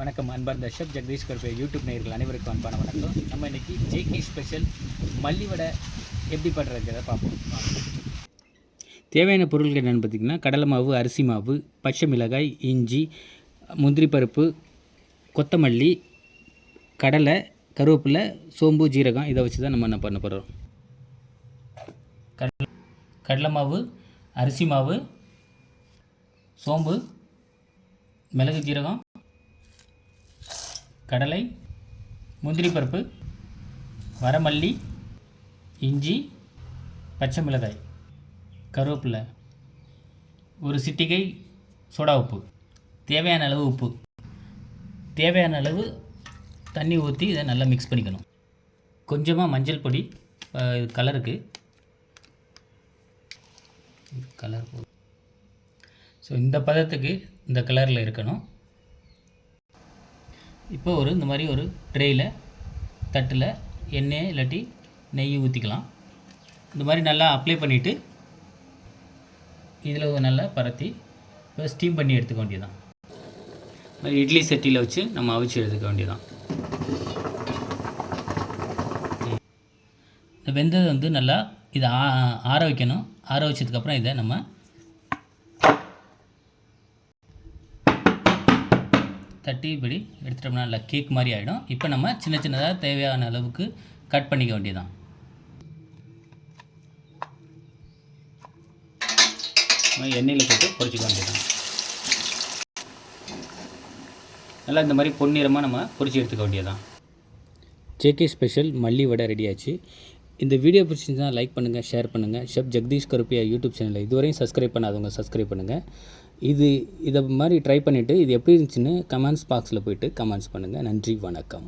வணக்கம் அன்பார்ந்த chef Jagadish கருப்பே YouTube நேயர்கள் அனைவருக்கும் அன்பான வணக்கம். நம்ம இன்றைக்கி ஜேகே ஸ்பெஷல் மல்லி வடை எப்படி பண்ணுறதுங்கிறத பார்ப்போம். தேவையான பொருட்கள் என்னென்னு பார்த்திங்கன்னா, கடலை மாவு, அரிசி மாவு, பச்சை மிளகாய், இஞ்சி, முந்திரி பருப்பு, கொத்தமல்லி, கடலை, கருவேப்பிலை, சோம்பு, ஜீரகம் இதை வச்சு தான் நம்ம என்ன பண்ண போகிறோம். கடலை மாவு, அரிசி மாவு, சோம்பு, மிளகு, ஜீரகம், கடலை, முந்திரி பருப்பு, வரமல்லி, இஞ்சி, பச்சை மிளகாய், கருவேப்பிலை, ஒரு சிட்டிகை சோடா உப்பு, தேவையான அளவு உப்பு, தேவையான அளவு தண்ணி ஊற்றி இதை நல்லா மிக்ஸ் பண்ணிக்கணும். கொஞ்சமாக மஞ்சள் பொடி கலருக்கு கலர் போதும். ஸோ இந்த பதத்துக்கு இந்த கலரில் இருக்கணும். இப்போ இந்த மாதிரி ஒரு ட்ரேயில் தட்டில் எண்ணெய் இல்லாட்டி நெய் ஊற்றிக்கலாம். இந்த மாதிரி நல்லா அப்ளை பண்ணிவிட்டு இதில் நல்லா பரத்தி இப்போ ஸ்டீம் பண்ணி எடுத்துக்க வேண்டியதான். இட்லி சட்டியில் வச்சு நம்ம அவிச்சு எடுத்துக்க வேண்டியதான். வெந்தது நல்லா இதை ஆற வைக்கணும். ஆற வச்சதுக்கப்புறம் இதை நம்ம தட்டி இப்படி எடுத்துட்டோம்னா நல்லா கேக் மாதிரி ஆகிடும். இப்போ நம்ம சின்ன சின்னதாக தேவையான அளவுக்கு கட் பண்ணிக்க வேண்டியதான். எண்ணெயில் போட்டு பொரிச்சிக்க வேண்டியதான். நல்லா இந்த மாதிரி பொன்னிறமாக நம்ம பொரிச்சு எடுத்துக்க வேண்டியதான். ஜேகே ஸ்பெஷல் மல்லி வடை ரெடி ஆச்சு. இந்த வீடியோ பிடிச்சிருந்தால் லைக் பண்ணுங்கள், ஷேர் பண்ணுங்கள். ஷெஃப் ஜெகதீஷ் கருப்பியா யூடியூப் சேனலை இதுவரையும் சப்ஸ்கிரைப் பண்ணாதவங்க சப்ஸ்கிரைப் பண்ணுங்கள். இதை மாதிரி ட்ரை பண்ணிவிட்டு இது எப்படி இருந்துச்சுன்னு கமெண்ட்ஸ் பாக்ஸில் போய்ட்டு கமெண்ட்ஸ் பண்ணுங்கள். நன்றி, வணக்கம்.